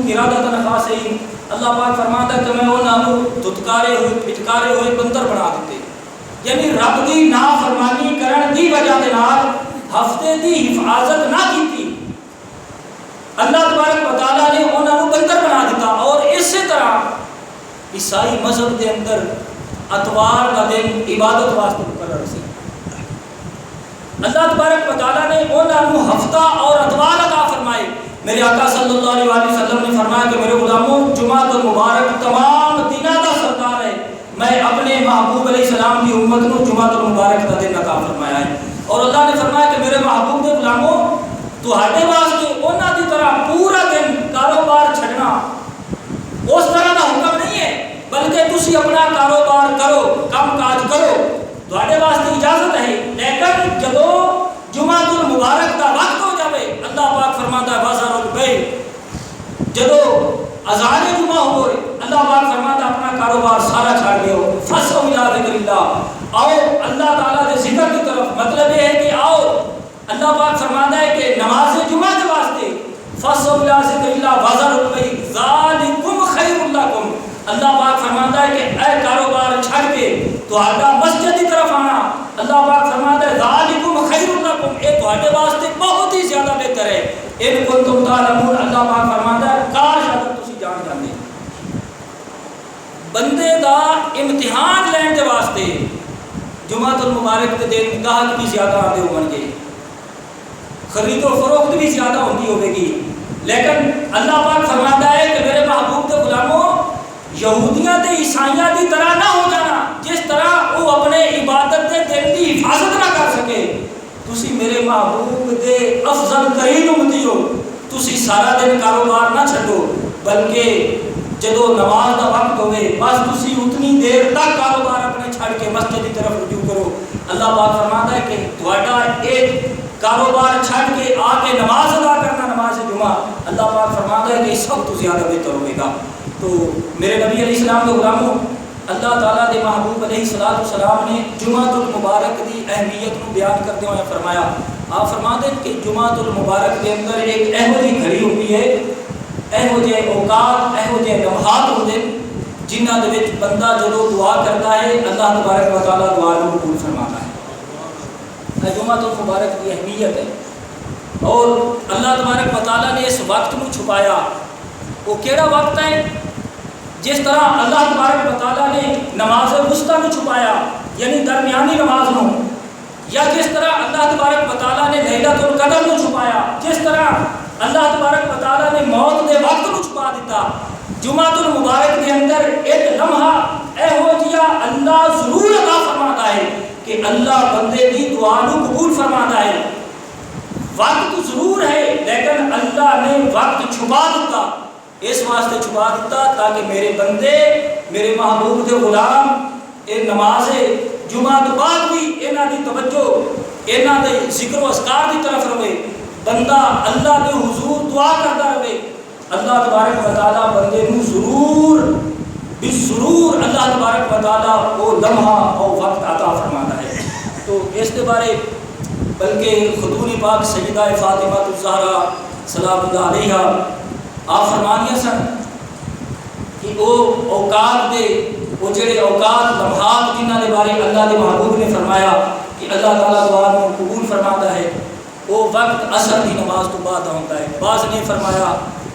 قرادۃ خاسئین، اللہ پاک فرماتا ہے کہ میں انہاں نوں دھتکارے ہوئے پھٹکارے ہوئے بندر بنا دیتے، یعنی رب دی نافرمانی کرن دی وجہ دے نال ہفتے دی حفاظت نہ کیتی، اللہ تبارک و تعالیٰ نے انہاں نوں بندر بنا دیتا۔ اور اسی طرح عیسائی مذہب دے اندر اتوار کا دن عبادت واسطے مقرر سی، اللہ تبارک و تعالیٰ نے انہاں نوں ہفتہ اور اتوار عطا فرمائے۔ میرے آقا صلی اللہ علیہ وسلم نے فرمایا کہ میرے غلاموں، جمعۃ المبارک تمام دنوں کا سردار ہے، میں اپنے محبوب علیہ السلام کی امت کو جمعۃ المبارک کا دن عطا فرمایا ہے۔ اور اللہ نے فرمایا کہ میرے محبوب کے غلاموں، تہاڈے واسطے انہاں دی طرح پورا دن کاروبار چھڈنا اس طرح کا حکم نہیں ہے، بلکہ تسی اپنا کاروبار کرو، کام کاج کرو، تہاڈے واسطے اجازت ہے، لیکن جدوں جمعۃ المبارک کا وقت ہو جاوے، اللہ پاک فرماتا ہے وَذَرُوا الْبَيْعَ، جدوں اذان جمعہ ہوئے، اللہ پاک فرماتا ہے اپنا کاروبار سارا چھاڑ دیو، فَاسْعَوْا إِلَىٰ ذِكْرِ اللَّهِ، آؤ اللہ تعالیٰ کے ذکر کی طرف۔ مطلب یہ ہے کہ آؤ، اللہ پاک فرماتا ہے کہ نماز جمعہ کے واسطے فَاسْعَوْا إِلَىٰ ذِكْرِ اللَّهِ وَذَرُوا الْبَيْعَ ذَٰلِكُمْ خَيْرٌ لَكُمْ، اللہ پاک فرماتا ہے کہ اے کاروبار چھڑ کے تہاڈا مسجد کی طرف آنا، اللہ پاک فرماتا ہے ذَٰلِكُمْ خَيْرٌ لَكُمْ، یہ تہاڈے واسطے بہت ہی زیادہ بہتر ہے، ان کنتم تعلمون، اللہ پاک فرماتا ہے کاش اگر تسی جان جاندے۔ بندے دا امتحان لین دے واسطے جمعۃ المبارک دے دن گاہک بھی زیادہ آتے ہون گے، خرید و فروخت بھی زیادہ ہوندی ہوے گی، لیکن اللہ پاک فرماتا ہے کہ میرے محبوب کے غلاموں، یہودیاں تے عیسائیاں کی طرح نہ ہو جانا، جس طرح وہ اپنے عبادت دے دن کی حفاظت نہ کر سکے، تسی میرے محبوب دے افضل ترین امتی ہو، تسی سارا دن کاروبار نہ چھڈو، بلکہ جدو نماز کا وقت ہوئے بس تسی اتنی دیر تک کاروبار اپنے چھڑ کے مسجد کی طرف رجوع کرو۔ اللہ پاک فرماتا ہے کہ تہاڈا ایک کاروبار چھڑ کے آ کے نماز ادا کرنا، نماز جمعہ، اللہ پاک فرماتا ہے کہ سب تو زیادہ بہتر ہوئے گا۔ تو میرے نبی علیہ السلام کے غلاموں، اللہ تعالیٰ کے محبوب علیہ السلام نے جمعۃ المبارک کی اہمیت کو بیان کرتے ہوئے فرمایا، آپ فرماتے ہیں کہ جمعۃ المبارک کے اندر ایک ایہو جی گھڑی ہوتی ہے، ایہو جے اوقات، ایہو جے لمحات ہوتے ہیں جنہاں دے وچ بندہ جدوں دعا کرتا ہے اللہ تبارک و تعالیٰ دعا کو قبول فرماتا ہے۔ جمعۃ المبارک کی اہمیت ہے، اور اللہ تبارک و تعالیٰ نے اس وقت کو چھپایا۔ وہ کیڑا وقت ہے؟ جس طرح اللہ تبارک و تعالیٰ نے نماز وسطیٰ کو چھپایا، یعنی درمیانی نماز نو، یا جس طرح اللہ تبارک و تعالیٰ نے لیلۃ القدر کو چھپایا، جس طرح اللہ تبارک و تعالیٰ نے موت دے وقت کو چھپا دیتا، جمعۃ المبارک کے اندر ایک لمحہ ایہو جیا اللہ ضرور عطا فرماتا ہے کہ اللہ بندے کی دعا کو قبول فرماتا ہے۔ وقت ضرور ہے لیکن اللہ نے وقت چھپا دیتا، اس واسطے چھپا دیتا تاکہ میرے بندے، میرے محبوب کے غلام، یہ نماز جمعہ تو بعد بھی انہاں دی توجہ، انہاں دے ذکر و اذکار دی طرف رہے، بندہ اللہ کے حضور دعا کرتا رہے، اللہ تبارک و تعالیٰ بندے کو ضرور بضرور اللہ تبارک و تعالیٰ وہ لمحہ اور وقت عطا فرماتا ہے۔ تو اس کے بارے بلکہ خاتون پاک سیدہ فاطمہ الزہرا سلام اللہ علیہا آپ فرمانیاں سن کہ وہ اوقات دے، وہ جڑے اوقات لمحات جنہاں دے بارے اللہ کے محبوب نے فرمایا کہ اللہ تعالیٰ دعا کو قبول فرماتا ہے، وہ وقت عصر کی نماز تو بعد ہوتا ہے۔ بعض نے فرمایا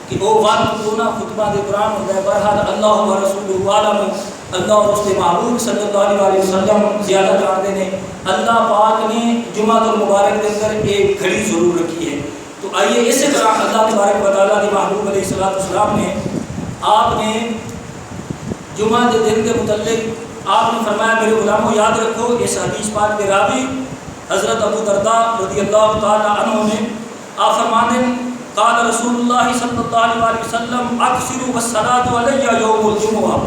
کہ وہ وقت دونا خطبہ دے قرآن ہوتا ہے۔ بہرحال اللہ و رسول عالم، اللہ اور اس کے محبوب صلی اللہ علیہ وسلم زیادہ جانتے ہیں۔ اللہ پاک نے جمعۃ المبارک کے اندر ایک گھڑی ضرور رکھی ہے۔ تو آئیے اسی طرح اللہ تبارک و تعالیٰ کے محبوب علیہ السلام نے آپ نے جمعہ کے دن کے متعلق آپ نے فرمایا میرے غلاموں یاد رکھو، اس حدیث پاک کے راوی حضرت ابو درداء رضی اللہ تعالی عنہ نے آپ فرماتے ہیں قال رسول اللہ صلی اللہ علیہ وسلم اکثروا الصلاۃ علی یوم الجمعہ،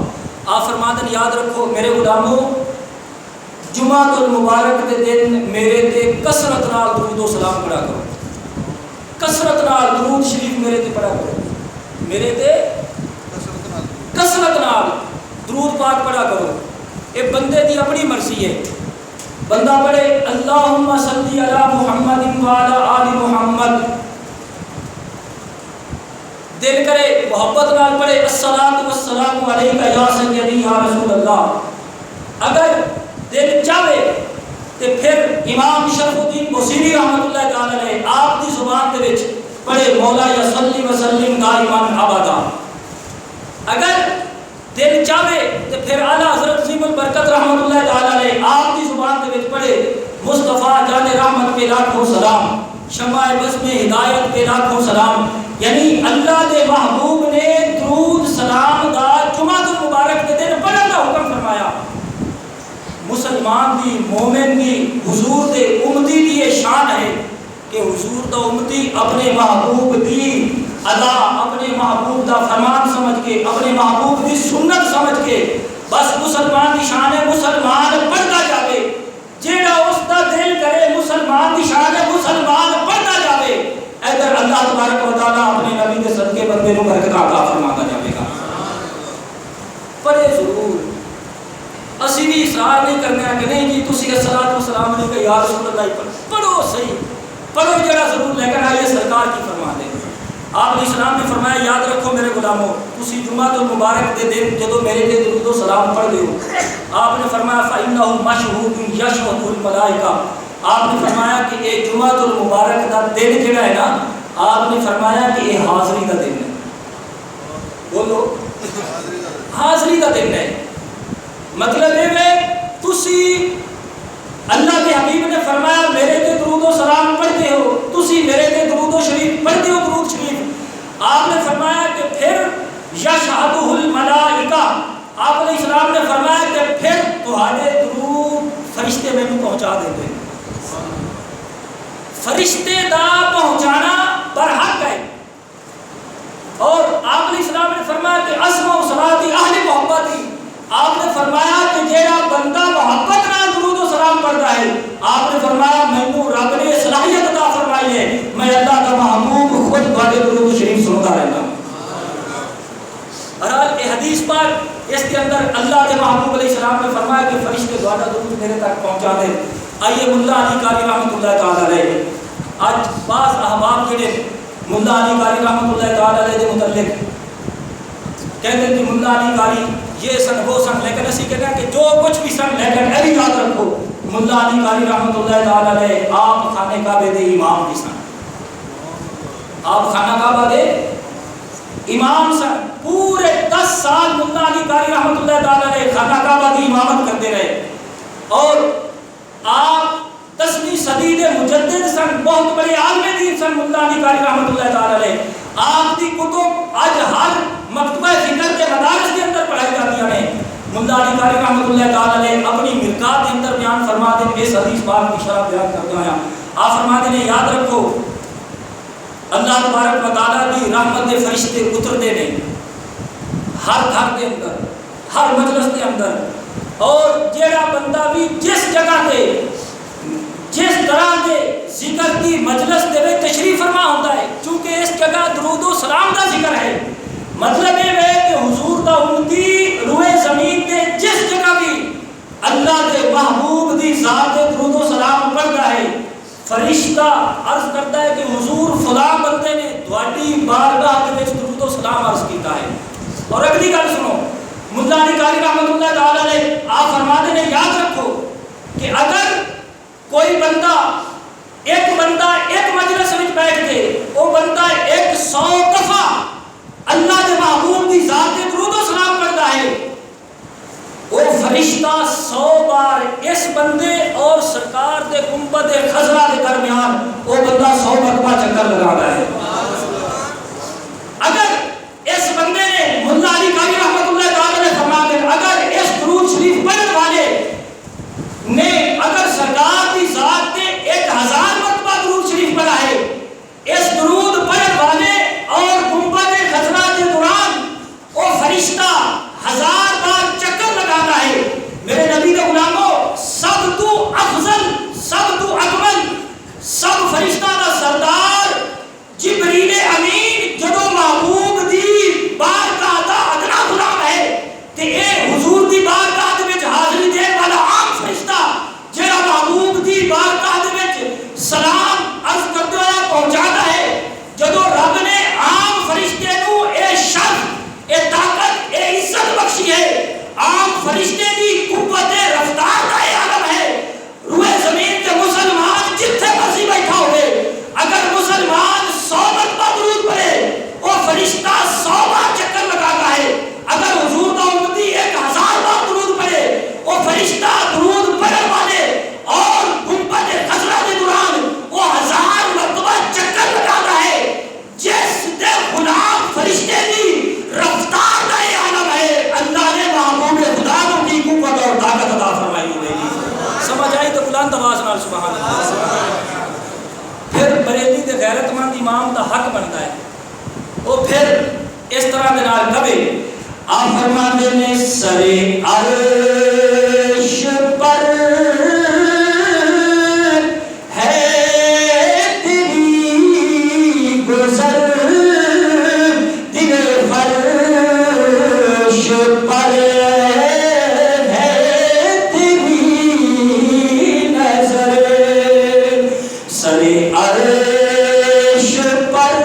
آپ فرماتے ہیں یاد رکھو میرے غلاموں، جمعۃ المبارک کے دن میرے تے کثرت نال درود و سلام پڑھا کرو، کثرت نال درود شریف میرے تے پڑھا کرو، میرے تے کثرت نال درود پاک پڑھا کرو۔ یہ بندے دی اپنی مرضی ہے، بندہ پڑھے اللہم صلی علی محمد وعلی آل محمد، دل کرے محبت نال پڑھے الصلاۃ والسلام علیک یا سیدی یا رسول اللہ۔ اگر دل چاہے تے پھر امام شرف الدین بصیری رحمۃ اللہ تعالی علیہ آپ دی زبان دے وچ پڑھے مولا یا صلی وسلم دائما ابدا۔ اگر دل چاہے تے پھر اعلی حضرت عظیم البرکت رحمۃ اللہ تعالی علیہ آپ دی زبان دے وچ پڑھے مصطفیٰ جان رحمت پہ لاکھوں سلام، شمع بزم ہدایت پہ لاکھوں سلام۔ یعنی اللہ دے محبوب نے درود سلام دا جمعہ المبارک دے دن پڑھن دا حکم فرمایا۔ مسلمان دی مومن دی حضور دے امتی دی یہ شان ہے کہ حضور دا امتی اپنے محبوب دی ادا، اپنے محبوب دا فرمان سمجھ کے، اپنے محبوب دی سنت سمجھ کے بس مسلمان دی شان ہے مسلمان پڑھتا جاوے، جیڑا اس دا دل کرے مسلمان دی شان ہے مسلمان پڑھتا جاوے، ادھر اللہ تبارک و تعالیٰ اپنے نبی کے صدقے بندے کو برکت عطا فرماتا جاوے گا۔ پڑھے ضرور، اسی بھی اصرار نہیں کرنا کہ نہیں جی تسی الصلاۃ والسلام علیکہ یا رسول اللہ پڑھو صحیح، پڑھو جڑا ضرور، لیکن آئیے سرکار کی فرما دے۔ آپ علیہ السلام نے فرمایا یاد رکھو میرے غلاموں، تسی جمعہ المبارک دے دن جدو میرے تے درود و سلام پڑھ دیو، آپ نے فرمایا فإنه مشهود یشهد الملائکہ، آپ نے فرمایا کہ یہ جمعہ المبارک دا دن جڑا ہے نا، آپ نے فرمایا کہ یہ حاضری دا دن ہے، بولو حاضری دا دن ہے۔ مطلب یہ ہے تسی اللہ کے حبیب نے فرمایا میرے تے درود و سلام پڑھتے ہو، تسی میرے تے درود و شریف پڑھتے ہو، درود شریف، آپ نے فرمایا کہ پھر یشہدہ الملائکہ، آپ علیہ السلام نے فرمایا کہ پھر تہاڈے درود فرشتے میں پہنچا دیں گے۔ فرشتے دا پہنچانا برحق ہے، اور آپ علیہ السلام نے فرمایا کہ اسمع صلاتی اہل محبتی، آپ نے فرمایا کہ جیڑا بندہ محبت نال درود و سلام پڑھتا ہے، آپ نے فرمایا مینوں رب نے صلاحیت عطا فرمائی ہے میں اللہ کا محبوب خود تہاڈے درود و شریف سنتا رہتا ہوں۔ بہرحال یہ حدیث پاک اس کے اندر اللہ کے محبوب علیہ السلام نے فرمایا کہ فرشتے تہاڈا درود میرے تک پہنچا دیں۔ آئیے ملا علی قاری رحمۃ اللہ تعالی علیہ، آج بعض احباب جڑے ملا علی قاری رحمۃ اللہ تعالی علیہ دے متعلق کہتے ہیں کہ ملا علی قاری یہ سن وہ سن، لیکن اسی کہتے ہیں کہ جو کچھ بھی سن لیکن یہ بھی یاد رکھو ملا علی قاری رحمۃ اللہ تعالی علیہ آپ خانہ کعبہ دے امام بھی سن، آپ خانہ کعبہ دے امام سن، پورے 10 سال ملا علی قاری رحمۃ اللہ تعالی علیہ خانہ کعبہ کی امامت کرتے رہے، اور آپ 10ویں صدی دے مجدد سن، بہت بڑے عالم دین سن ملا علی قاری رحمۃ اللہ تعالی علیہ۔ آپ کی کتب آج ہر مکتبہ فکر کے مدارس کے اندر پڑھائی جاتی ہیں۔ ملا علی قاری رحمۃ اللہ تعالی علیہ اپنی مرکات کے اندر بیان فرما دیں، اس حدیث پاک کی شرح بیان کرتا ہے، آپ فرما دیں یاد رکھو اللہ تبارک و تعالیٰ کی رحمت دے فرشتے اترتے ہیں ہر گھر کے اندر، ہر مجلس کے اندر، اور جیڑا بندہ بھی جس جگہ تے جس طرح کے ذکر کی مجلس دے میں تشریف فرما ہوتا ہے، چونکہ اس جگہ درود و سلام کا ذکر ہے، مطلب یہ ہے کہ حضور دا امتی روئے زمین تے جس جگہ بھی اللہ کے محبوب دی ذات درود و سلام پڑھتا ہے، فرشتہ عرض کرتا ہے کہ حضور فلاں بندے نے تہاڈی بارگاہ دے وچ درود و سلام عرض کیتا ہے۔ اور اگلی گل سنو، ملا علی قاری رحمۃ اللہ تعالی علیہ آپ فرماتے ہیں یاد رکھو کہ اگر کوئی بندہ ایک مجلس میں بیٹھ کے وہ بندہ 100 دفعہ اللہ کے محبوب کی ذات درود و سلام کرتا ہے، وہ فرشتہ 100 بار اس بندے اور سرکار دے گنبد خضرا کے درمیان وہ بندہ 100 مرتبہ چکر لگاتا ہے۔ اگر اس بندے نے ملا علی قاری رحمۃ اللہ تعالی نے فرمایا کہ اگر اس درود شریف پڑھنے والے نے اگر سرکار کی ذات نے 1000 مرتبہ درود شریف پڑھا ہے، اس درود پڑھنے والے اور گنبد خضرا کے دوران وہ فرشتہ 1000 بار چکر لگاتا ہے، میرے نبی کے غلاموں سب تو افضل، سب تو اکمل، سب فرشتہ کا سردار جبرائیل حق بنتا ہے. وہ پھر اس طرح دے نال کبھی آپ فرماتے نے سرے عرش پر ہے تیری گزر دل فرش پر ہے تیری نظر سرے عرش پر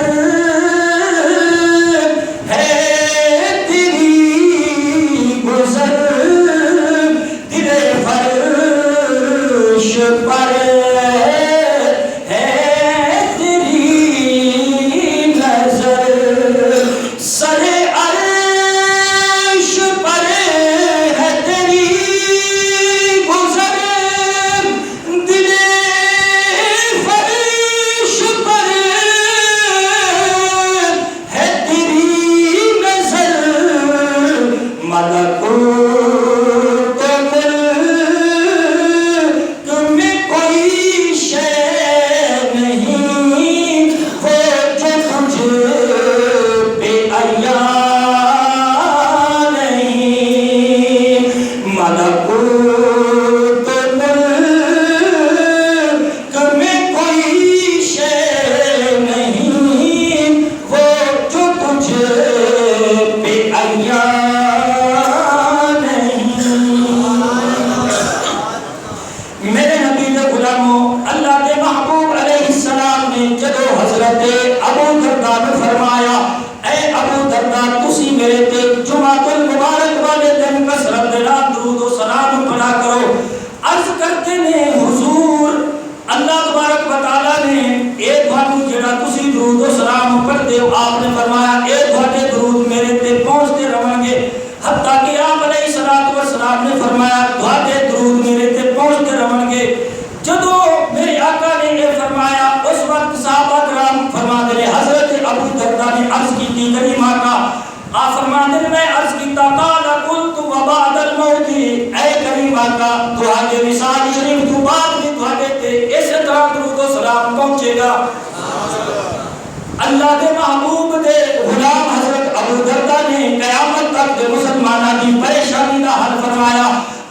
اللہ کے محبوب دے غلام حضرت ابو دردہ نے قیامت تک دے مسلمانہ کی پریشانی کا حل فرمایا.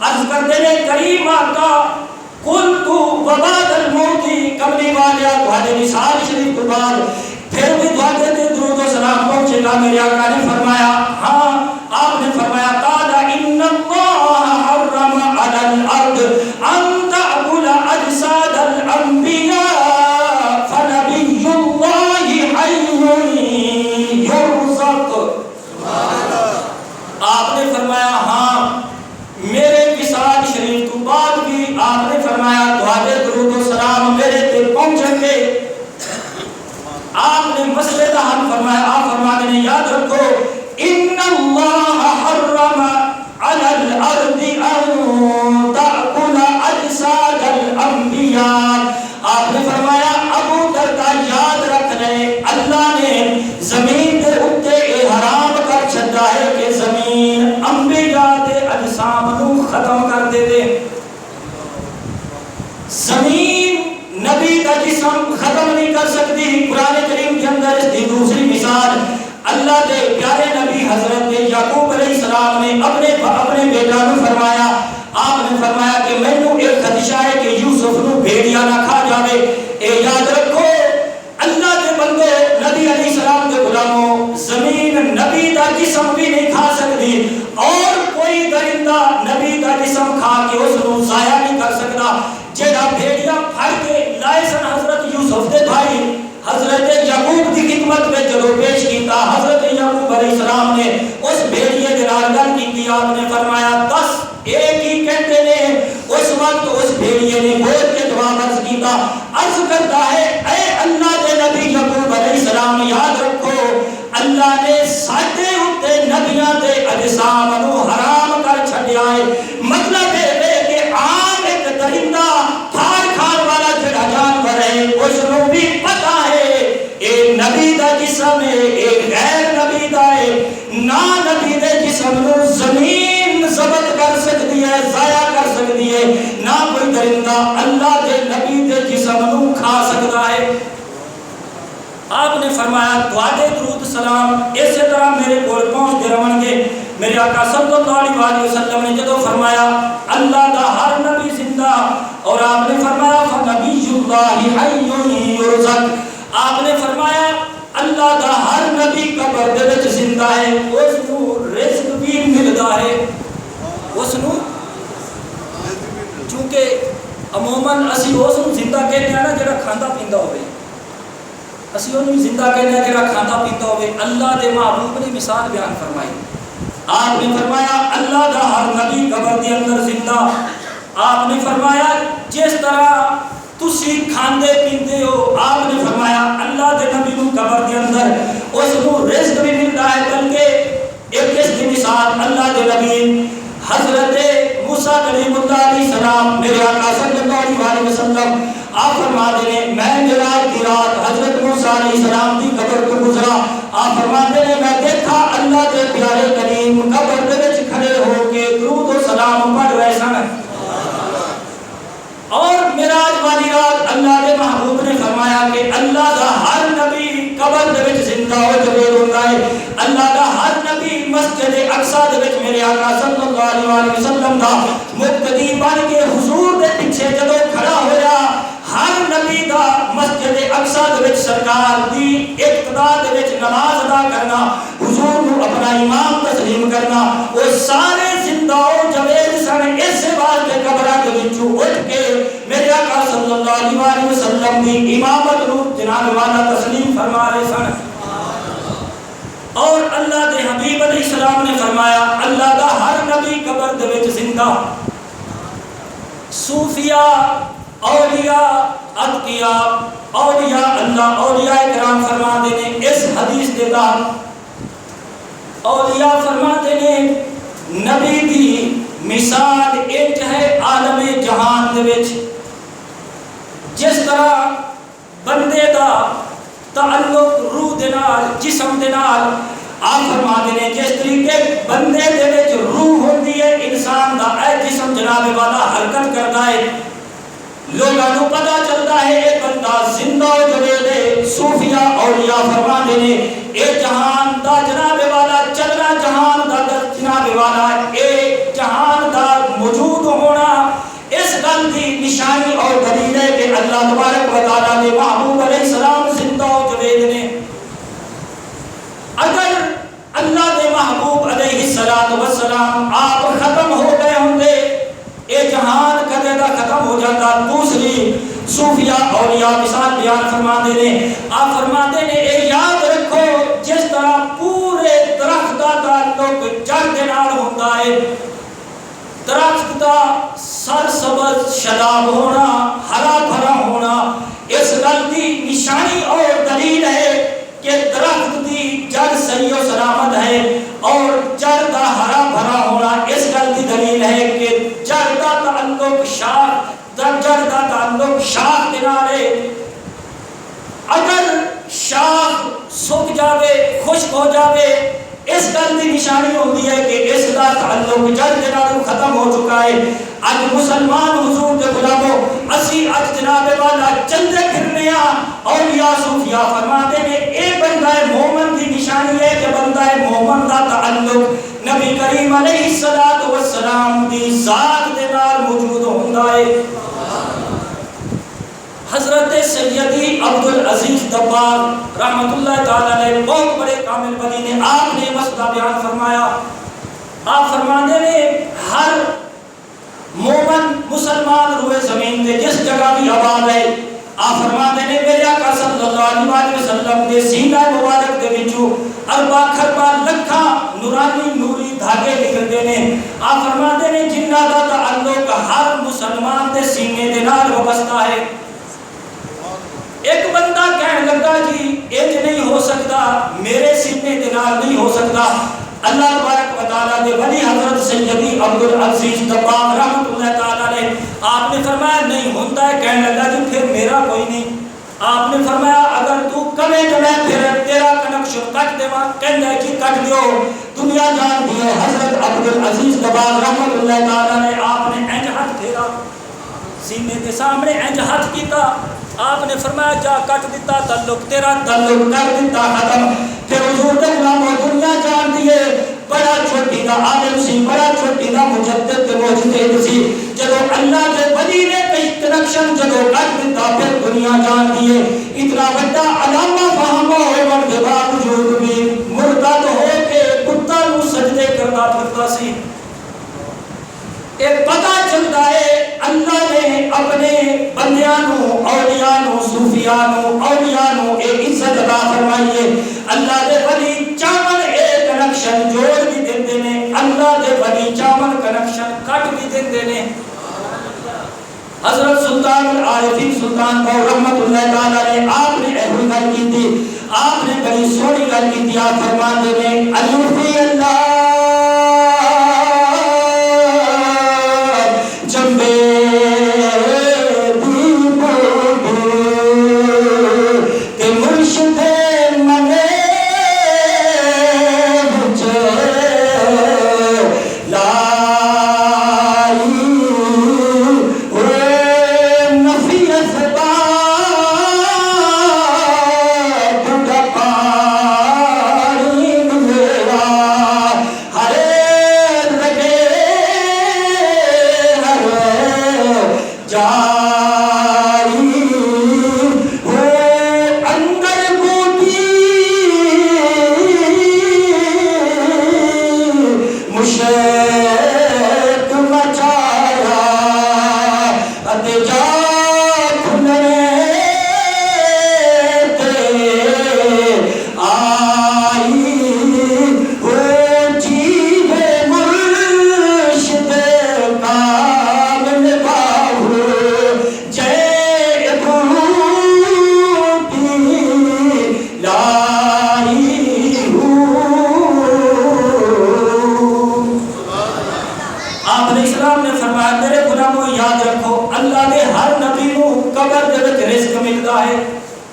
عرض کرتے نے کریم آقا قلت وبعد الموت کملی والیا تہاڈے وصال شریف تو بعد پھر بھی تہاڈے تے درود و سلام پہنچے گا. میرے آقا نے فرمایا ہاں. آپ نے فرمایا قال ان اللہ حرم علی الارض ان تأکل اجساد الانبیاء آپ نے فرمایا ہاں میرے وصال شریف تو بعد بھی آپ نے فرمایا تہاڈے درود و سلام میرے تے پہنچیں گے. آپ نے مسئلے کا حل فرمایا. آپ فرماتے ہیں یاد رکھو ان اللہ حرم علی الارض ان تأکل اجساد الانبیاء. آپ نے فرمایا ابو دردہ یاد رکھ رہے اللہ نے زمین کے اوپر یہ حرام کر چھڈا ہے کہ زمین انبیاء دے اجسام نو ختم کر دے دے. زمین نبی کا جسم ختم نہیں کر سکتی. قرآن کریم کے اندر اس کی دوسری مثال اللہ دے پیارے نبی حضرت یعقوب علیہ السلام نے اپنے بیٹا کو فرمایا. آپ نے فرمایا کہ مینوں ایک خدشہ ہے کہ یوسف نو بھیڑیا نہ کھا جاوے. اے یاد رکھو اللہ کے بندے نبی علیہ السلام کے غلاموں زمین نبی کا جسم بھی نہیں کھا سکتی اور کوئی درندہ نبی کا جسم کھا کے اس کو ضائع نہیں کر سکتا. جہاں بھیڑیا پھڑ کے لائے سن حضرت یوسف دے بھائی حضرت یعقوب کی خدمت میں جدو پیش کیتا حضرت یعقوب علیہ السلام نے اس بھیڑیے دے نال گل کی. آپ نے فرمایا 10 ایک ہی کہتے نے. اس وقت اس بھیڑیے نے بول کے دعا عرض کیتا. عرض کرتا ہے اے اللہ دے نبی یعقوب علیہ السلام یاد رکھو اللہ نے ساڈے اوتے نبیاں دے اجسام نو حرام کر چھڈیا ہے. مطلب ہے کہ عام ایک درندہ پھاڑ کھان والا جڑا جانور ہے اس نو بھی پتہ ہے اے نبی دا جسم ہے اے غیر نبی دا ہے. نہ نبی دے جسم نو زمین ضبط کر سکتی ہے ضائع کر سکتی ہے نہ کوئی درندہ اللہ دے نبی دے جسم نو کھا سکتا ہے. آپ نے فرمایا تواڈے درود سلام اسی طرح میرے کول پہنچ دے رہن گے۔ میرے آقا صلی اللہ علیہ وسلم نے جدو فرمایا اللہ دا ہر نبی زندہ، اور آپ نے فرمایا فنبی اللہ حی یرزق، آپ نے فرمایا اللہ دا ہر نبی قبر دے وچ زندہ ہے، اس نو رزق بھی ملدا ہے، اس نو چونکہ عموماً اسی اس نو زندہ کہتے ہیں نا جڑا کھاندا پیندا ہوئے، اسی انہوں زندہ کہنے ہیں جڑا کھانا پیتا ہوئے۔ اللہ دے محبوب نے مثال بیان فرمائی، آپ نے فرمایا اللہ دا ہر نبی قبر دے اندر زندہ، آپ نے فرمایا جس طرح تسی کھاندے پیندے ہو، آپ نے فرمایا اللہ دے نبی نو قبر دے اندر اس کو رزق بھی ملتا ہے، بلکہ ایک اس کی مثال اللہ دے نبی حضرت موسیٰ کلیم اللہ علیہ السلام میرے آقا صلی اللہ علیہ وسلم آپ فرما دے میں معراج کی رات حضرت موسیٰ علیہ السلام کی قبر کو گزرا، آپ فرما دے میں دیکھا اللہ کے پیارے کریم قبر دے وچ کھڑے ہو کے درود و سلام پڑھ رہے سن، اور معراج والی رات اللہ کے محبوب نے فرمایا کہ اللہ دا ہر نبی قبر دے وچ زندہ ہو جوید ہوندا ہے، اللہ دا ہر نبی مسجد اقصی دے وچ میرے آقا صلی اللہ علیہ وسلم دا مقتدی بن کے حضور دے پیچھے جدوں کھڑا ہویا، ہر نبی دا مسجد اقصی دے وچ سرکار دی اقتدا دے وچ نماز ادا کرنا، حضور نو اپنا امام تسلیم کرنا، وہ سارے زندہ ہو جوید سن، اس واسطے قبراں دے وچوں اٹھ کے میرے آقا صلی اللہ علیہ وسلم دی امامت نو جناب والا تسلیم فرما رہے سن۔ اور اللہ دے حبیب علیہ السلام نے فرمایا اللہ دا ہر نبی قبر دے وچ زندہ، صوفیاء اولیاء اتقیاء اولیاء اللہ اولیاء کرام فرما دینے اس حدیث دے بعد اولیاء فرما دینے نبی دی مثال ایک ہے عالم جہان دے وچ، جس طرح بندے دا تعلق روح دے نال جسم دے نال، آپ فرما دینے جس طریقے بندے دے وچ روح ہوندی ہے انسان دا اے جسم جناب والا حرکت کردا ہے، لوگاں نو پتہ چلتا ہے اے بندہ زندہ ہو جوید ہے، صوفیاء اولیاء فرما دینے اے جہان دا جناب والا چلنا جہان دا جناب والا اے جہان دا موجود ہونا اس گل دی نشانی اور دلیل ہے کہ اللہ تبارک و تعالیٰ نے محبوب علیہ السلام زندہ ہو جوید نے۔ اگر اللہ دے محبوب علیہ السلام آپ ختم ہو گئے ہوں گے اے جہان کدے دا ختم ہو جاتا۔ دوسری صوفیاء اولیاء مثال بیان فرما دے نے، آپ فرما دے نے اے یاد رکھو جس طرح پورے درخت دا تعلق جڑ دے نال ہوندا ہے، درخت دا سرسبز شاداب ہونا ہرا بھرا ہونا اس گل دی نشانی اور دلیل ہے کہ درخت دی جڑ صحیح و سلامت ہے، اور جڑ دا ہرا بھرا ہونا اس گل دی دلیل ہے کہ جڑ دا تعلق شاخ جڑ دا تعلق شاخ دے نال ہے۔ اگر شاخ سوکھ جاوے خشک ہو جاوے اس گل دی نشانی ہوتی ہے کہ اس دا تعلق جڑ دے نال ختم ہو چکا ہے۔ اج مسلمان حضور دے غلاموں اسی اج جناب والا چندے پھرنے اولیاء صوفیاء فرماتے ہیں اے بندہ مومن دی نشانی ہے کہ بندہ مومن دا تعلق نبی کریم علیہ السلام دی ذات دے نال موجود ہوندا ہے۔ حضرت سیدی عبدالعزیز دباغ رحمت اللہ تعالیٰ علیہ بہت بڑے کامل ولی نے، آپ نے مسئلہ بیان فرمایا، آپ فرمانے نے ہر مومن مسلمان روئے زمین دے جس جگہ بھی آباد ہے، آپ فرمانے نے میرے آقا صلی اللہ علیہ وسلم دے سینہ مبارک دے وچوں اربع خربہ لکھاں نورانی نوری دھاگے نکلدے نے، آپ فرمانے نے جنہ دا تعلق ہر مسلمان دے سینے دے نال وابستہ ہے۔ ایک بندہ کہنے لگا جی ایج نہیں ہو سکتا، میرے سینے دے نال نہیں ہو سکتا، اللہ تبارک و تعالیٰ دے ولی حضرت سیدی عبدالعزیز دباغ رحمت اللہ تعالیٰ نے آپ نے فرمایا نہیں ہوتا ہے، کہنے لگا جی پھر میرا کوئی نہیں، آپ نے فرمایا اگر تو کمیں تو میں پھر تیرا کنکشن کٹ دے ماں، کہنے جی کٹ دیو، دنیا جان دیو۔ حضرت عبدالعزیز دباغ رحمت اللہ تعالیٰ نے آپ نے انج ہاتھ پھیرا، سینے کے سامنے انج ہاتھ کیتا آپ نے فرمایا جا کٹ دیتا تعلق تیرا تعلق کر دیتا ختم پھر حضور دے غلام دنیا جان دیے بڑا چھوٹی دا عالم سی بڑا چھوٹی دا مجدد تے مجتہد سی جدو اللہ دے ولی نے کئی کنیکشن جدو کٹ دیتا پھر دنیا جان دیے اتنا بڑا علامہ فہم ہون دے باوجود بھی مرتد ہو کے کتا نو سجدے کرنا پھرتا سی ایک پتہ چلتا ہے اللہ نے اپنے بندیاں نو اولیاء نو صوفیاء نو اولیاء نو ایک عزت عطا فرمائی ہے اللہ دے ولی چاول ایک کنیکشن جوڑ بھی دیندے نے اللہ دے ولی چاول کنیکشن کٹ بھی دیندے نے حضرت سلطان العارفین سلطان کو رحمت اللہ تعالی نے آپ نے ایسی گل کی تھی آپ نے بڑی سونی گل کی تھی آپ فرماتے ہیں الفی اللہ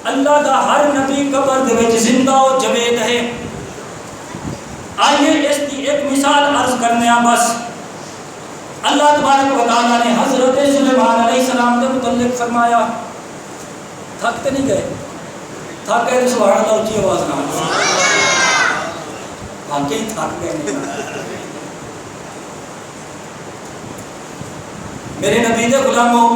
اللہ دا ہر نبی قبر دے وچ زندہ و جاوید ہے آئیے اس کی ایک مثال عرض کرنے ہیں بس اللہ تبارک و تعالیٰ نے حضرت سلیمان علیہ السلام کے متعلق فرمایا تھکتے نہیں گئے تھک گئے تو سبحان اللہ اونچی آواز نہ واقعی تھک گئے میرے نبی دے غلاموں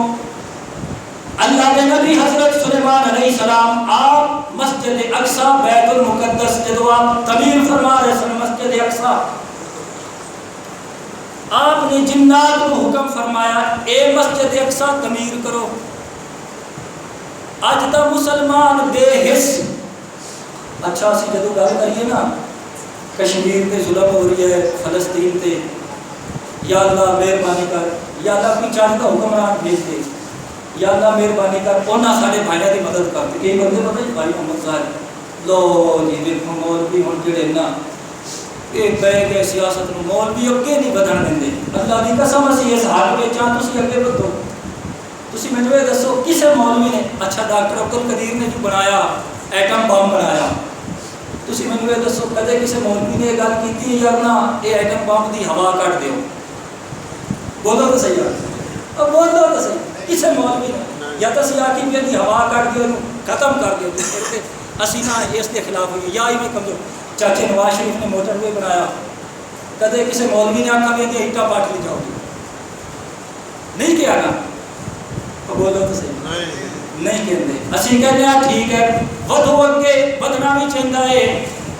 اللہ کے نبی حضرت سلیمان علیہ السلام آپ مسجد اقصی بیت المقدس جدو آپ تعمیر فرما رہے سن مسجد اقصی آپ نے جنات کو حکم فرمایا اے مسجد اقصی تعمیر کرو آج تا مسلمان بے حس اچھا اسی جدو گل کریے نا کشمیر تے ظلم ہو رہی ہے فلسطین تے یا اللہ مہربانی کر یا اللہ اپنی چاہت کا حکمران بھیج دے یا اللہ مہربانی کر اونا سارے بھائیوں کی مدد کرتے کہ بندے پتہ بھائی محمد صاحب لو جی دیکھو مولوی ہن جڑے نا اے بہ گئے سیاست نو مولوی اگے نہیں بدھن دیندے اللہ دی قسم اسی اس حال وچ چاہ تسی اگے بدھو تسی مینوں اے دسو کسے مولوی نے اچھا ڈاکٹر عبدالقدیر نے جو بنایا ایٹم بم بنایا تسی مینوں اے دسو کدے کسے مولوی نے یہ گل کیتی یا نہ اے ایٹم بم دی ہوا کٹ دیو بولو تو صحیح ہے بولو تو صحیح کسے مولوی نے یا تو سی آکی بھی دی ہوا کٹ دیو ختم کر دیو اسی نہ اس کے خلاف ہوئی یا ہی میں کمزور چاچے نواز شریف نے موٹر وے بنایا کدے کسے مولوی نے آکھا بھی دی اٹا پاٹ لی جاؤ گی نہیں کیا نا بولو تو صحیح نہیں کہتے اسی کہتے ہیں ٹھیک ہے ودھو اگے بدنا بھی چاہتا ہے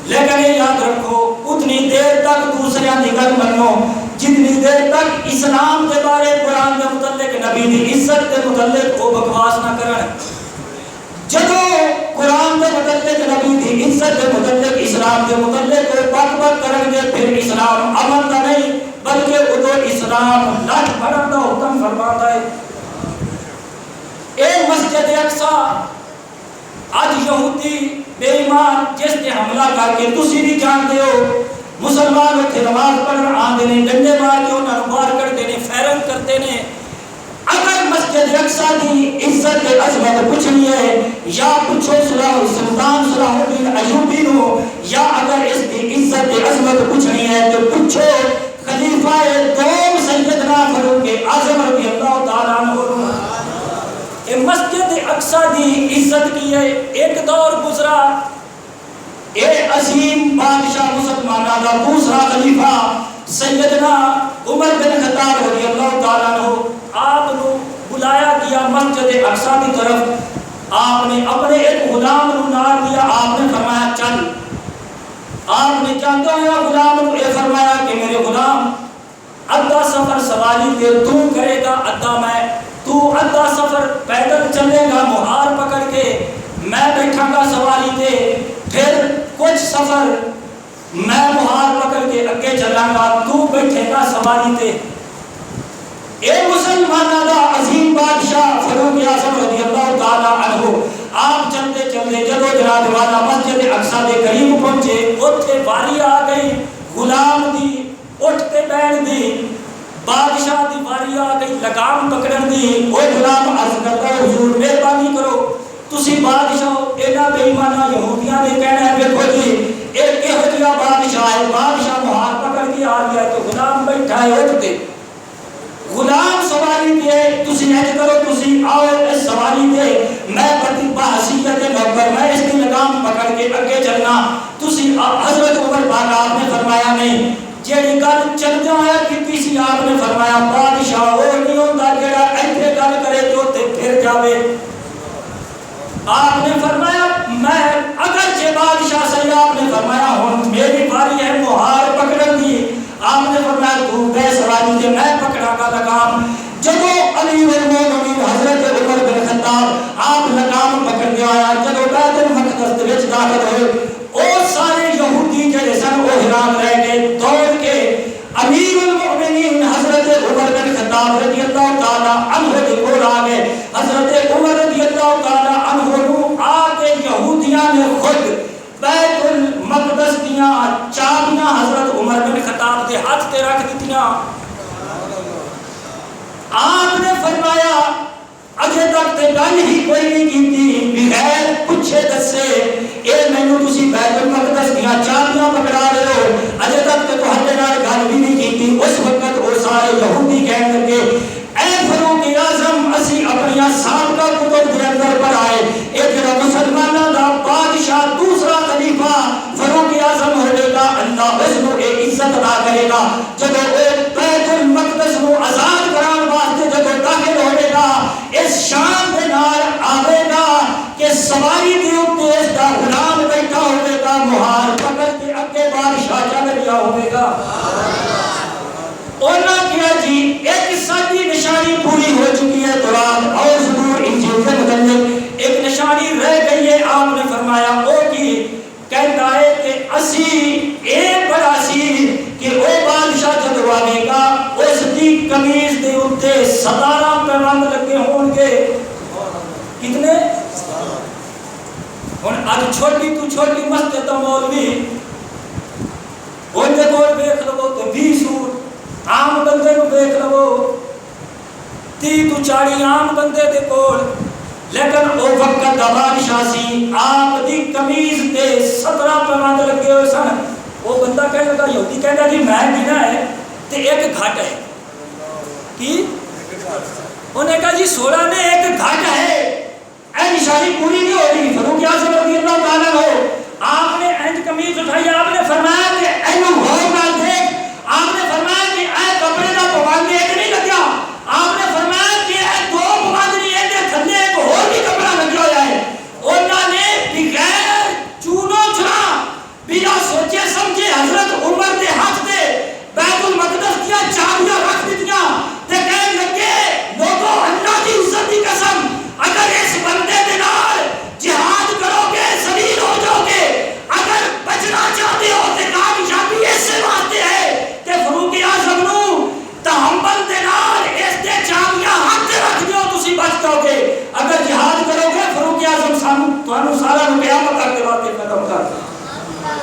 لیکن یہ یاد رکھو اتنی دیر تک دوسرے کی گل منو جتنی دیر تک اسلام کے بارے قرآن کے متعلق نبی دی عزت کے متعلق وہ بکواس نہ کرن جدو قرآن کے متعلق نبی دی عزت کے متعلق اسلام کے متعلق وہ بک بک کرن گے پھر اسلام امن کا نہیں بلکہ ادو اسلام لٹ پڑن کا حکم فرماتا ہے اے مسجد اقصی آج یہودی بے ایمان جس نے حملہ کر کے تسی بھی جانتے ہو مسلمان اتنے نماز پڑھن آندے نے ڈنڈے مار کے انہاں نوں باہر کڈتے نے فیرن کرتے نے اگر مسجد اقصی دی عزت تے عظمت پوچھنی ہے یا پوچھو سلطان صلاح الدین ایوبی نو یا اگر اس دی عزت تے عظمت پوچھنی ہے تو پوچھو خلیفہ دوم سیدنا فاروق اعظم رضی اللہ تعالی عنہ اے مسجد اقصی دی عزت کی ہے. ایک دور گزرا اے عظیم بادشاہ مسلمانہ دا دوسرا خلیفہ سیدنا عمر بن خطاب رضی اللہ تعالیٰ عنہ آپ نو بلایا گیا مسجد اقصی کی طرف. آپ نے اپنے ایک غلام نو نال دیا. آپ نے فرمایا چل. آپ نے چاہتا ہوا غلام نو اے فرمایا کہ میرے غلام ادھا سفر سواری تے تو کرے گا ادھا میں. تو ادھا سفر پیدل چلے گا مہار پکڑ کے, میں بیٹھا گا سواری تے, پھر کچھ سفر میں مہار پکڑ کے اگے چلاں گا, تو بیٹھے گا سواری تے. اے مسلمانہ دا عظیم بادشاہ فاروق اعظم رضی اللہ تعالیٰ عنہ آپ چلتے چلتے جدو جناب والا مسجد اقصی دے قریب پہنچے, اوتھے واری آ گئی غلام دی اٹھتے بیٹھ دی. بادشاہ دی واری آ گئی لگام پکڑن دی. او غلام عرض کرتا حضور مہربانی کرو تسی بادشاہ اینا بے ایمانہ یہودیاں نے کہنا ہے دیکھو جی ایک کہو جیا بادشاہ ہے, بادشاہ مہار پکڑ کے آ گیا تو غلام بیٹھا ہے اٹھتے. غلام سواری دے تسی ایج کرو تسی آؤ اس سواری دے میں پتی بحثیت نوکر میں اس کی لگام پکڑ کے اگے چلنا. تسی حضرت عمر پاک آپ نے فرمایا نہیں جیڑی گل چل جایا کیتی سی آپ نے فرمایا بادشاہ وہ نہیں ہوندا جیڑا ایتھے گل کرے تو تے پھر جاوے. آپ نے فرمایا میں اگرچہ بادشاہ صحیح آپ نے فرمایا ہن میری باری ہے مہار پکڑن دی. آپ نے فرمایا تو بے سواری دے میں پکڑا گا لگام. جدو امیر المومنین حضرت عمر بن خطاب آپ لگام پکڑ کے آیا جدو بیت المقدس دے وچ داخل ہوئے او سارے یہودی جڑے سن او حیران رہ گئے. دوڑ کے امیر المومنین حضرت عمر بن خطاب رضی اللہ تعالیٰ عنہ دے کول آ گئے. حضرت عمر رضی اللہ تعالیٰ عنہ نو آ کے یہودیاں نے خود بیت المقدس دیاں چابیاں حضرت عمر بن خطاب دے ہاتھ تے رکھ دتیاں. آپ نے فرمایا اجے تک تے گل ہی کوئی نہیں کیتی بغیر پوچھے دسے اے مینوں تسی بیت المقدس دیاں چابیاں پکڑا رہے ہو, اجے تک تے تہاڈے نال گل بھی نہیں کیتی. اس وقت وہ سارے یہودی کہن لگے اے فاروق اعظم اسی اپنی سابقہ کتب دے اندر پڑھائے اے جڑا مسلماناں دا بادشاہ دوسرا خلیفہ فاروق اعظم ہوے گا اللہ اس نو اے عزت عطا کرے گا. جب اے بیت المقدس نو آزاد کران واسطے جب داخل ہوے گا اس شان دے نال آوے گا کہ سواری دے اوپر اس دا غلام بیٹھا ہوے گا مہار پکڑ کے اگے بادشاہ چل گیا ہوے گا. اونا کیا جی ایک سادی نشانی پوری ہو چکی ہے قرآن اور ضرور انجیل کے متعلق ایک نشانی رہ گئی ہے. آپ نے فرمایا او کی کہتا ہے کہ اسی ایک بڑا سی کہ او بادشاہ جب آئے گا اس کی قمیض دے اوتے 17 پیوند لگے ہون گے. کتنے ہن اج چھوٹی تو چھوٹی مسجد دا مولوی اون دے کول ویکھ لو تے 20 سوٹ, عام بندے نو دیکھ لو 30 تو 40 عام بندے دے کول, لیکن او وقت دا بادشاہ سی آپ دی قمیض تے 17 پیوند لگے ہوئے سن. وہ بندہ کہنے لگا یہودی کہندا جی میں گنا ہے تے ایک گھٹ ہے. کی انہیں کہا جی 16 نے ایک گھٹ ہے, اے نشانی پوری نہیں ہو رہی. فاروق اعظم رضی اللہ تعالیٰ عنہ آپ نے انج قمیض اٹھائی, آپ نے فرمایا کہ اینو غور نال دیکھ. آپ نے فرمایا کہ اے کپڑے دا پوند ایک نہیں لگا. آپ نے فرمایا کہ اے 2 پوند نہیں ہے تے تھلے ایک اور بھی کپڑا لگا ہوا ہے. انہاں نے بغیر چونو چنا بنا سوچے سمجھے حضرت عمر دے ہاتھ تے بیت المقدس دیا چابیاں رکھ دتیاں تے کہنے لگے لوگوں اللہ کی عزت کی قسم اگر اس بندے دے نال جہاد کرو گے ذلیل ہو جاؤ گے, اگر بچنا چاہتے ہو تے کامیابی اس واسطے ہے کہ فاروق اعظم نو تحمل دے نال اس دے چابیاں ہاتھ رکھ دیو تسی بچ جاؤ گے. اگر جہاد کرو گے فاروق اعظم سانو تانوں سارا نو قیامت تک دے واسطے ختم کر دے.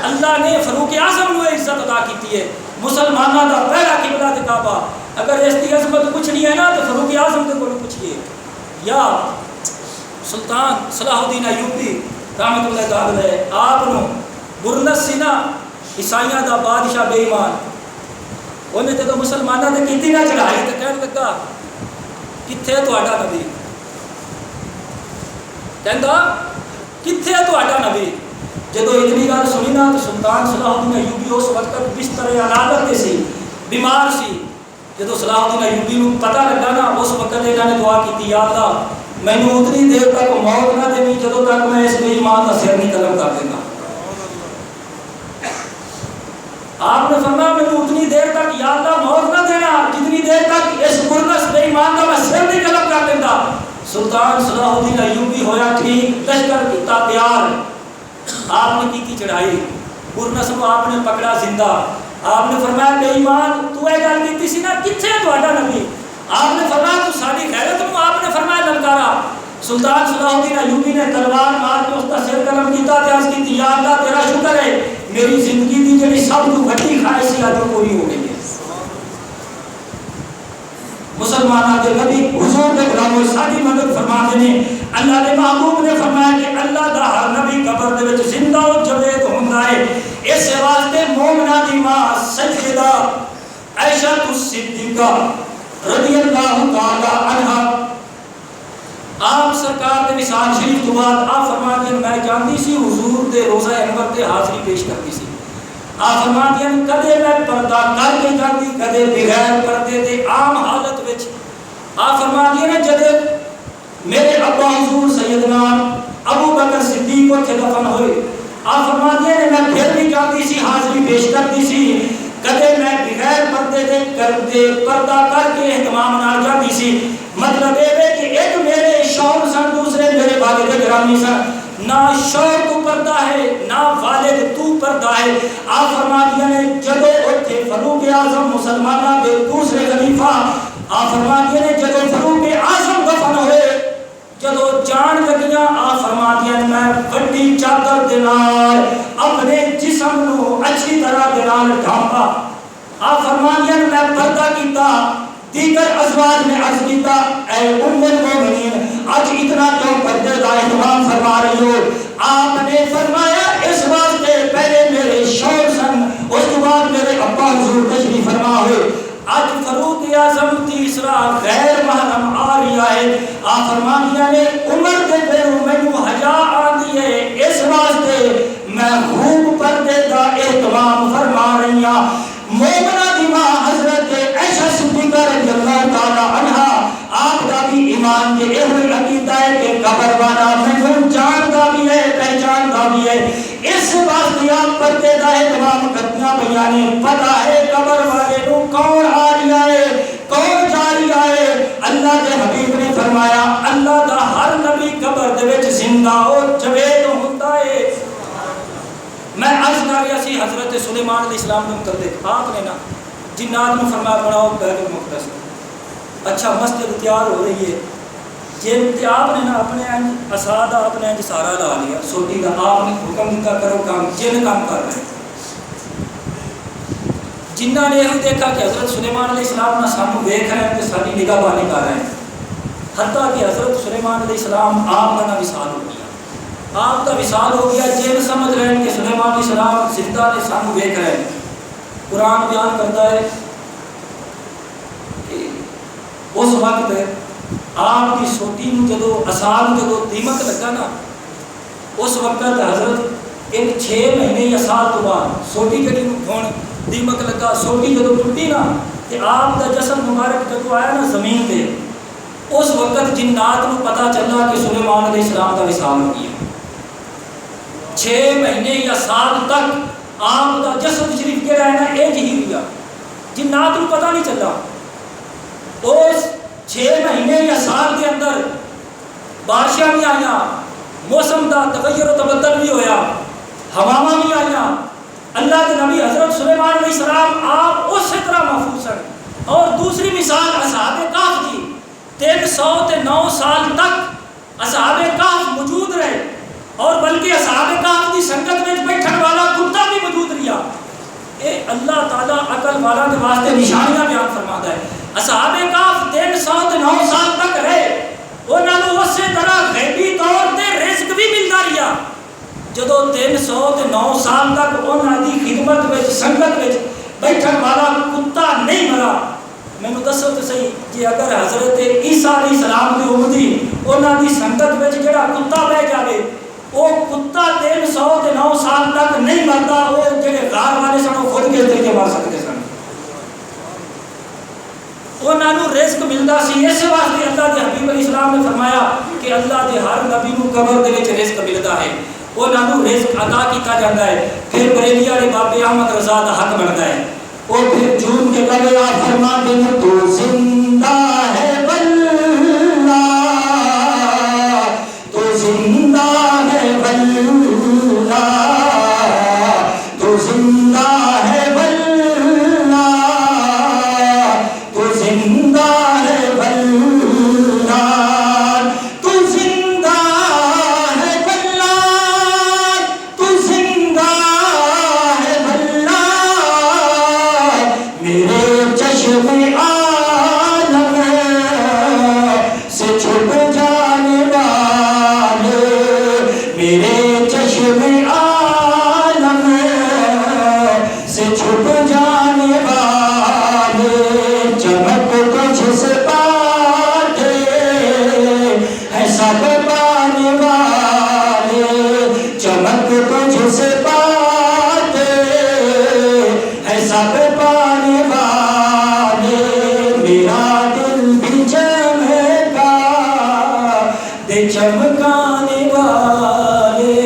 اللہ نے فاروق اعظم نو عزت عطا کیتی ہے, مسلماناں دا پہلا قبلہ تے کعبہ. اگر اس دی عظمت پوچھنی ہے نا تو فاروق اعظم دے کول پوچھئے. یا سلطان صلاح الدین ایوبی رحمۃ اللہ تعالی علیہ آپ نو برنس سی نا عیسائیاں دا بادشاہ بے ایمان, انہیں جدو مسلماناں نے کیتی نہ چڑھائی تو کہنے لگا کتھے تہاڈا نبی, کہندا کتنے ہے تہاڈا نبی؟ جدو اتنی گل سنی نا تو سلطان صلاح الدین ایوبی اس وقت بستر علاقت تے سی، بیمار سی. جدو صلاح الدین ایوبی نو پتہ لگا نا اس وقت انہاں نے دعا کی، یا اللہ مینوں اتنی دیر تک موت نہ دے جدو تک میں اس بے ایمان کا سر نہیں قلم کر دینا. آپ نے فرمایا مینوں اتنی دیر تک یا اللہ موت نہ دینا جتنی دیر تک اس مرنس بے ایمان کا میں سر نہیں قلم کر دینا. سلطان صلاح الدین ایوبی ہویا ٹھیک، لشکر کیتا تیار، آپ نے کی چڑھائی، برنس کو آپ نے پکڑا زندہ. آپ نے فرمایا بے ایمان تو اے گل کیتی سی نا کتھے تہاڈا نبی؟ آپ نے فرمایا تو ساری غیرت نو آپ نے فرمایا للکارا. سلطان صلاح الدین ایوبی نے تلوار مار کے اس کا سر قلم کیتا تے عرض کیتی یا اللہ تیرا شکر ہے میری زندگی دی جڑی سب تو بڑی خواہش سی اج پوری ہو گئی ہے. مسلمانوں کے نبی حضور کے غلاموں ساری مدد فرما دینے. اللہ کے محبوب نے فرمایا کہ اللہ دا ہر نبی قبر دے وچ زندہ و جاوید ہوندا ہے. اس واسطے مومنہ دی ماں سیدہ عائشہ الصدیقہ رضی اللہ تعالی عنہا آپ سرکار کے وصال شریف تو بعد آپ فرماتے ہیں میں جانتی سی حضور دے روزہ انور تے حاضری پیش کرتی سی. آپ فرماتے ہیں کدے میں پردہ کر کے جاتی کدے بغیر پردے تے عام حالت وچ. آپ فرماتے ہیں جدے میرے ابا حضور سیدنا ابو بکر صدیق کو دفن ہوئے آپ فرماتے ہیں میں پھر بھی جاتی سی حاضری پیش کرتی سی کدے میں بغیر پردے دے کردے پردہ کر کے اہتمام نہ جاتی سی. مطلب یہ ہے کہ ایک میرے شوہر سن دوسرے میرے والد گرامی سن. نہ شوہر تو پردہ ہے نہ والد تو پردہ ہے. آپ فرماتے ہیں جدو اٹھے فاروق اعظم مسلمانوں کے دوسرے خلیفہ آپ فرماتے ہیں جدو فاروق اعظم دفن ہوئے جدو جان لگیاں آپ فرماتے ہیں میں بڑی چادر دے نال اپنے جسم نو اچھی طرح دے نال ڈھانپا. آپ فرماتے ہیں میں پردہ کیتا. دیگر ازواج نے عرض کیتا اے ام المومنین آج اتنا کیوں پردے کا اہتمام فرما رہی ہو؟ آپ نے فرمایا اس واسطے پہلے میرے شوہر سن اس کے بعد میرے ابا حضور تشریف فرما ہوئے. آج فاروق اعظم تیسرا غیر محرم آ رہا ہے. آپ فرماتے ہیں عمر کے پیروں میں حیا آتی ہے اس واسطے میں خوب پردے کا اہتمام فرما رہی ہوں. مومنہ دی ماں حضرت عائشہ صدیقہ رضی اللہ تعالی عنہا آپ کا بھی ایمان کے اہل عقیدہ ہے کہ قبر والا میں جانتا بھی ہے پہچانتا بھی ہے. اس واسطے آپ پردے کا اہتمام کرنا بیانے پتہ ہے قبر والے کو کون آ رہا ہے کون جا رہا ہے. اللہ کے حبیب نے فرمایا اللہ دا ہر نبی قبر دے وچ زندہ اور جاوید ہوندا ہے. میں عرض کر رہا سی حضرت سلیمان علیہ السلام نے متعلق آپ نے نا جنات نے فرمایا بناؤ بیت المقدس. اچھا مسجد تیار ہو رہی ہے جن آپ نے نا اپنے اساد آپ نے سارا لا لیا سوٹی کا آپ نے حکم دیتا کرو کام جن کام کر رہے ہیں. جنہ نے یہ دیکھا کہ حضرت سلیمان علیہ السلام نہ سانو دیکھ رہے ہیں کہ ساری نگاہ بانی کر رہے ہیں. حتیٰ کہ حضرت سلیمان علیہ السلام آپ کا نہ وصال ہو گیا. آپ کا وصال ہو گیا جن سمجھ رہے ہیں کہ سلیمان علیہ السلام زندہ نے سانو دیکھ رہے ہیں. قرآن بیان کرتا ہے کہ اس وقت آپ کی سوٹی میں جدو اساد جدو دیمک لگا نا اس وقت حضرت ایک 6 مہینے یا سال تو بعد سوٹی جڑی ہون دیمک لگا سوٹی جدو ٹوٹی نا کہ آپ کا جسم مبارک جدو آیا نا زمین پہ اس وقت جنات کو پتہ چلا کہ سلیمان علیہ السلام کا وصال ہو گیا. 6 مہینے یا سال تک آپ کا جسم شریف کے رہنا ایج ہی ہوا. جنات کو پتہ نہیں چلا. اس 6 مہینے یا سال کے اندر بارشاں بھی آئیاں موسم دا تغیر و تبدل بھی ہویا ہواواں بھی آئیاں. اللہ کے نبی حضرت سلیمان علیہ السلام آپ اسی طرح محفوظ ہیں. اور دوسری مثال اصحاب کہف کی 309 سال تک اصحاب کہف موجود رہے اور بلکہ اصحاب کہف کی سنگت میں بیٹھن والا کتا بھی موجود رہا. اے اللہ تعالیٰ عقل والا کے واسطے نشانیاں بیان فرماتا ہے. اصحاب کہف 309 سال تک رہے انہوں نے اسی طرح غیبی طور پہ رزق بھی ملتا رہا. جدو 309 سال تک انہوں کی خدمت میں سنگت میں بیٹھن والا کتا نہیں مرا. میں نے دسو تو صحیح جی اگر حضرت عیسیٰ علیہ السلام کی امتی انہاں دی سنگت وچ جڑا کتا بہ جاوے وہ کتا 309 سال تک نہیں مرتا، وہ جڑے غار والے سن وہ خود کے طریقے مار سکتے سن، انہاں نوں رزق ملدا سی۔ اس واسطے اللہ دے حبیب علیہ السلام نے فرمایا کہ اللہ دے ہر نبی نوں قبر دے وچ رزق ملدا ہے، انہاں نوں رزق عطا کیتا جاندا ہے۔ پھر بریلی والے بابے احمد رضا دا حق بنتا ہے، وہ پھر جھوم کے گلے فرماتے ہیں تو زندہ ہے واللہ، تو زندہ ہے واللہ، تو زندہ ہے واللہ، تو زندہ ہے واللہ، تو زندہ ہے واللہ، تو زندہ ہے واللہ، میرے چشم عالم سے چھپ جانے والے، میرے چشم عالم سے چھپ جانے والے، چمک تجھ سے پاتے ہے سب پانے والے، چمک تجھ سے پاتے ہے سب پانے والے، میرا دل بھی چمکا دے چمکانے والے۔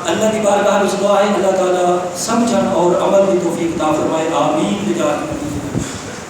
اللہ کی بارگاہ میں دعا ہے اللہ تعالیٰ سمجھن اور عمل کی توفیق عطا فرمائے، آمین بجاہ